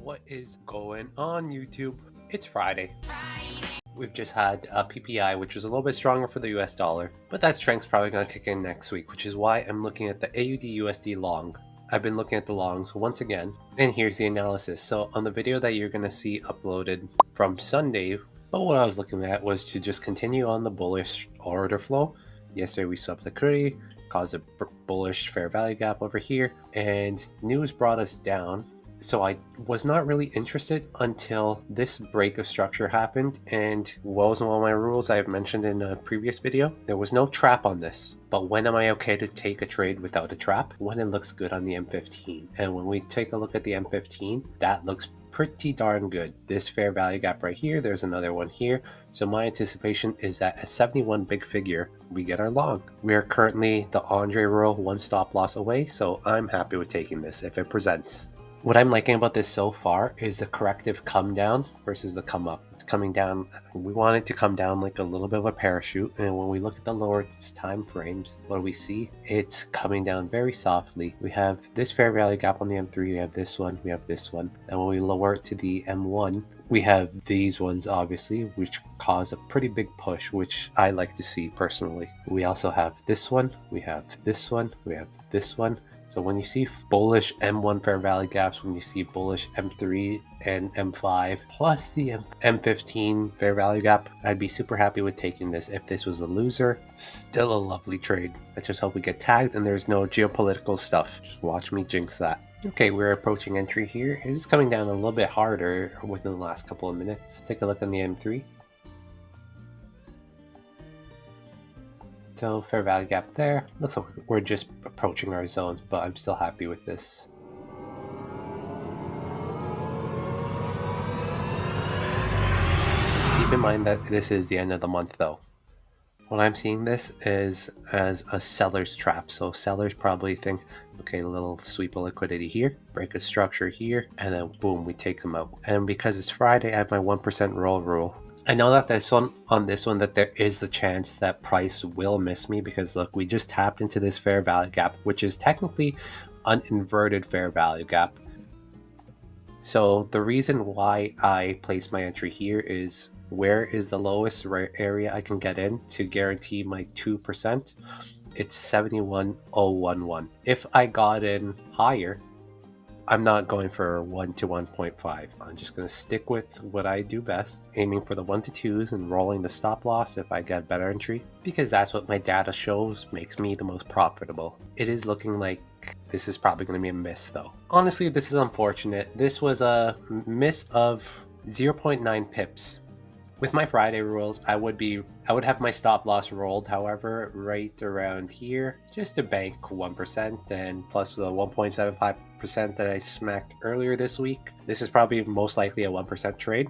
What is going on, YouTube? It's Friday. We've just had a PPI, which was a little bit stronger for the US dollar, but that strength's probably going to kick in next week, which is why I'm looking at the AUDUSD long. I've been looking at the longs once again, and here's the analysis. So on the video that you're going to see uploaded from Sunday, but what I was looking at was to just continue on the bullish order flow. Yesterday we swept the curry, caused a bullish fair value gap over here, and news brought us down. So I was not really interested until this break of structure happened, and what was one of my rules I've mentioned in a previous video? There was no trap on this. But when am I okay to take a trade without a trap? When it looks good on the M15. And when we take a look at the M15, that looks pretty darn good. This fair value gap right here, there's another one here. So my anticipation is that at 71 big figure, we get our long. We are currently the Andre rule, one stop loss away, so I'm happy with taking this if it presents. What I'm liking about this so far is the corrective come down versus the come up. It's coming down. We want it to come down like a little bit of a parachute. And when we look at the lower time frames, what do we see? It's coming down very softly. We have this fair value gap on the M3. We have this one. We have this one. And when we lower it to the M1, we have these ones, obviously, which cause a pretty big push, which I like to see personally. We also have this one. We have this one. We have this one. So when you see bullish M1 fair value gaps, when you see bullish M3 and M5 plus the M15 fair value gap, I'd be super happy with taking this. If this was a loser, still a lovely trade. I just hope we get tagged and there's no geopolitical stuff. Just watch me jinx that. Okay, we're approaching entry here. It is coming down a little bit harder within the last couple of minutes. Take a look on the M3. So fair value gap there. Looks like we're just approaching our zones, but I'm still happy with this. Keep in mind that this is the end of the month though. When I'm seeing this is as a seller's trap. So sellers probably think, okay, a little sweep of liquidity here, break a structure here, and then boom, we take them out. And because it's Friday, I have my 1% roll rule. I know that on this one that there is the chance that price will miss me because look, we just tapped into this fair value gap, which is technically an inverted fair value gap. So the reason why I place my entry here is where is the lowest area I can get in to guarantee my 2%? It's 71.011. If I got in higher, I'm not going for 1 to 1.5. I'm just going to stick with what I do best, aiming for the 1 to 2s and rolling the stop loss if I get better entry, because that's what my data shows makes me the most profitable. It is looking like this is probably going to be a miss though. Honestly, this is unfortunate. This was a miss of 0.9 pips. With my Friday rules, I would have my stop loss rolled, however, right around here, just to bank 1% and plus the 1.75% that I smacked earlier this week. This is probably most likely a 1% trade.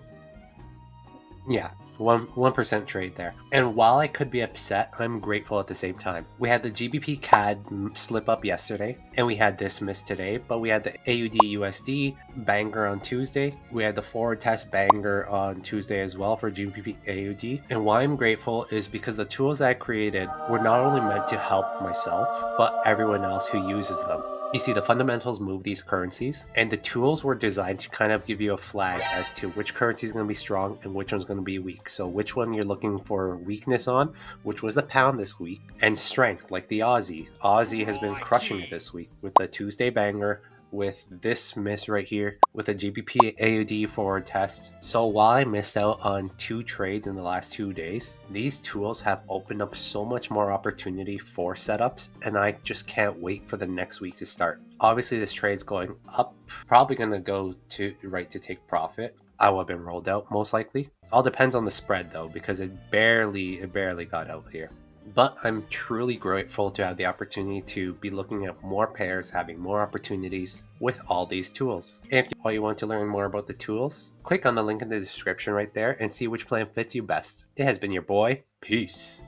Yeah, 1% trade there. And while I could be upset, I'm grateful at the same time. We had the GBPCAD slip up yesterday, and we had this miss today, but we had the AUDUSD banger on Tuesday. We had the forward test banger on Tuesday as well for GBPAUD. And why I'm grateful is because the tools that I created were not only meant to help myself, but everyone else who uses them. You see, the fundamentals move these currencies, and the tools were designed to kind of give you a flag as to which currency is going to be strong and which one's going to be weak. So which one you're looking for weakness on, which was the pound this week, and strength, like the Aussie. Aussie has been crushing it this week with the Tuesday banger, with this miss right here, with a GBPAUD forward test. So while I missed out on 2 trades in the last 2 days, these tools have opened up so much more opportunity for setups, and I just can't wait for the next week to start. Obviously this trade's going up, probably going to go to right to take profit. I will have been rolled out most likely. All depends on the spread though, because it barely got out here. But I'm truly grateful to have the opportunity to be looking at more pairs, having more opportunities with all these tools. If you want to learn more about the tools, click on the link in the description right there and see which plan fits you best. It has been your boy. Peace.